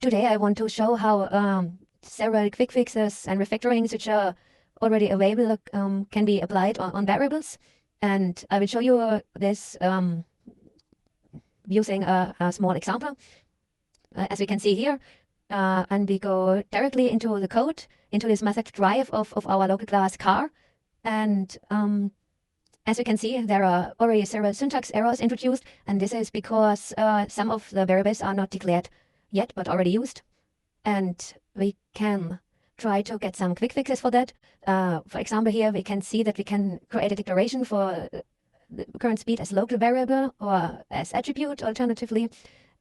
Today I want to show how several quick fixes and refactorings which are already available can be applied on variables. And I will show you this using a small example, as we can see here. And we go directly into the code, into this method drive of our local class car. And as you can see, there are already several syntax errors introduced, and this is because some of the variables are not declared yet, but already used. And we can try to get some quick fixes for that. For example, here we can see that we can create a declaration for the current speed as local variable or as attribute alternatively.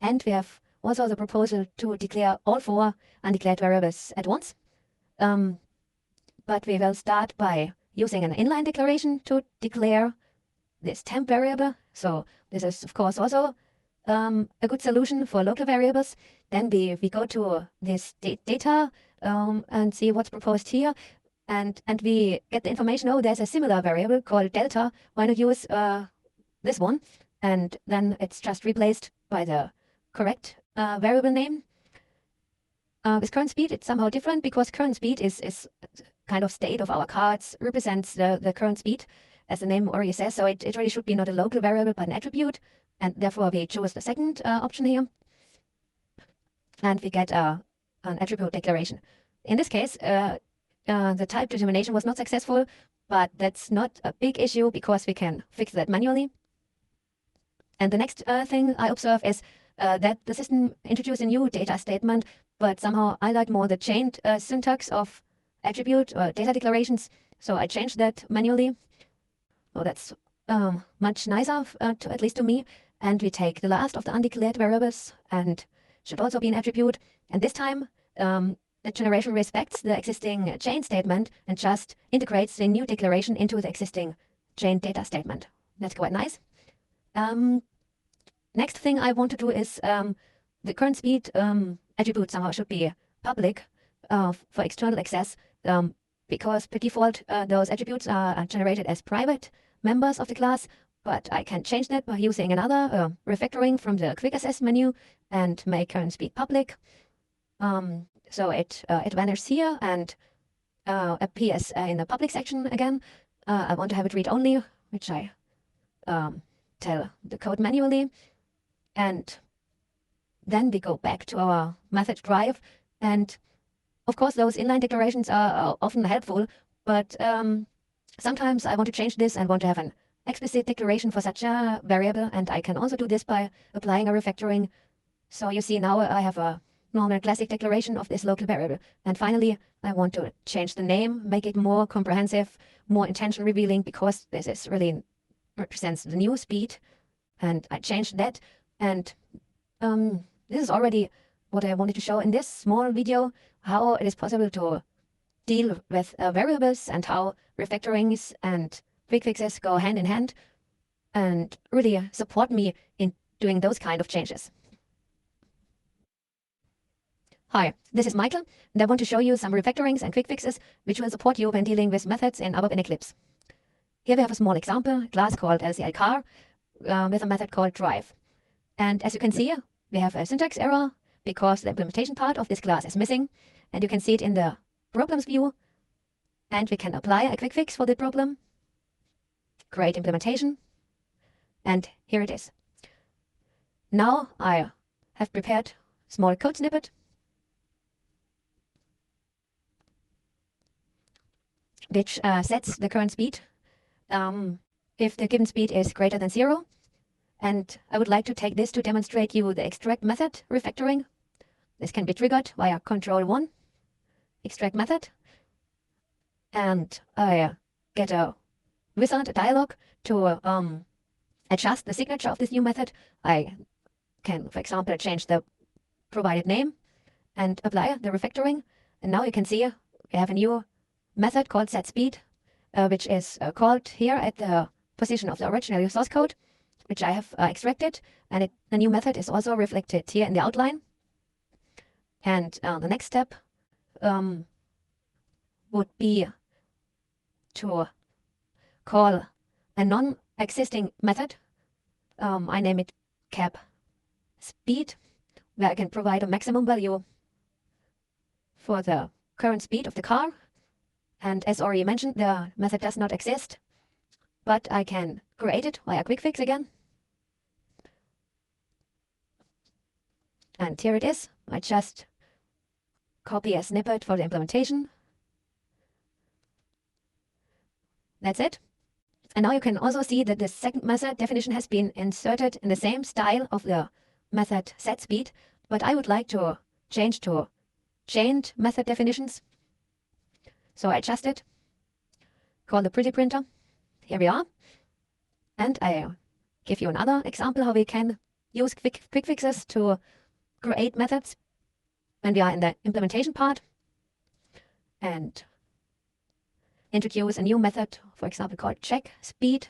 And we have also the proposal to declare all 4 undeclared variables at once. But we will start by using an inline declaration to declare this temp variable. So this is, of course, also a good solution for local variables. Then we go to this data and see what's proposed here. And we get the information, oh, there's a similar variable called delta. Why not use this one? And then it's just replaced by the correct variable name. With current speed, it's somehow different because current speed is kind of state of our car. It represents the current speed, as the name already says. So it really should be not a local variable, but an attribute. And therefore, we choose the second option here. And we get an attribute declaration. In this case, the type determination was not successful, but that's not a big issue because we can fix that manually. And the next thing I observe is that the system introduced a new data statement, but somehow I like more the chained syntax of attribute or data declarations. So I changed that manually. So that's much nicer, at least to me. And we take the last of the undeclared variables and should also be an attribute. And this time, the generation respects the existing chain statement and just integrates the new declaration into the existing chain data statement. That's quite nice. Next thing I want to do is the current speed attribute somehow should be public for external access because by default those attributes are generated as private members of the class. But I can change that by using another refactoring from the quick access menu and make current speed public. So it vanishes here and appears in the public section again. I want to have it read only, which I tell the code manually. And then we go back to our method drive. And of course, those inline declarations are often helpful, but sometimes I want to change this and want to have an explicit declaration for such a variable, and I can also do this by applying a refactoring. So you see now I have a normal classic declaration of this local variable. And finally, I want to change the name, make it more comprehensive, more intention revealing, because this is really represents the new speed. And I changed that. And this is already what I wanted to show in this small video, how it is possible to deal with variables and how refactorings and quick fixes go hand in hand and really support me in doing those kind of changes. Hi, this is Michael, and I want to show you some refactorings and quick fixes which will support you when dealing with methods in ABAP and Eclipse. Here we have a small example, a class called LCL car with a method called drive. And as you can see, we have a syntax error because the implementation part of this class is missing, and you can see it in the problems view. And we can apply a quick fix for the problem. Create implementation, and here it is. Now I have prepared a small code snippet which sets the current speed if the given speed is greater than 0. And I would like to take this to demonstrate you the extract method refactoring. This can be triggered via Control+1, extract method, and I get a wizard, a dialog to adjust the signature of this new method. I can, for example, change the provided name and apply the refactoring. And now you can see we have a new method called setSpeed, which is called here at the position of the original source code, which I have extracted. And the new method is also reflected here in the outline. And the next step would be to call a non-existing method. I name it cap speed where I can provide a maximum value for the current speed of the car. And as already mentioned, the method does not exist, but I can create it via quick fix again. And here it is. I just copy a snippet for the implementation. That's it. And now you can also see that the second method definition has been inserted in the same style of the method setSpeed, but I would like to change to chained method definitions. So I adjust it, call the pretty printer. Here we are. And I give you another example how we can use quick fixes to create methods when we are in the implementation part and introduce a new method, for example, called check speed.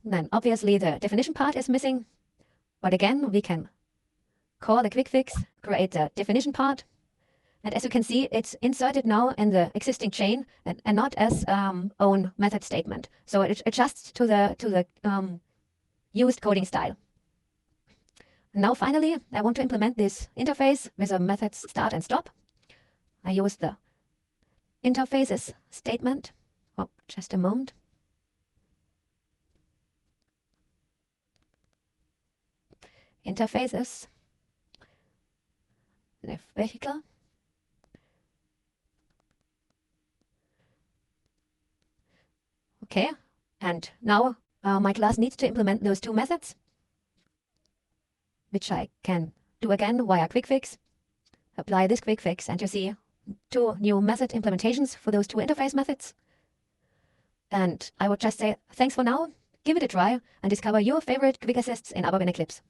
Then obviously the definition part is missing, but again we can call the quick fix, create the definition part, and as you can see, it's inserted now in the existing chain and not as own method statement. So it adjusts to the used coding style. Now finally, I want to implement this interface with a methods start and stop. I use the interfaces statement. Oh, just a moment. Interfaces. The vehicle. Okay, and now my class needs to implement those two methods, which I can do again via quick fix. Apply this quick fix, and you see two new method implementations for those two interface methods. And I would just say thanks for now, give it a try, and discover your favorite quick assists in ABAP in Eclipse.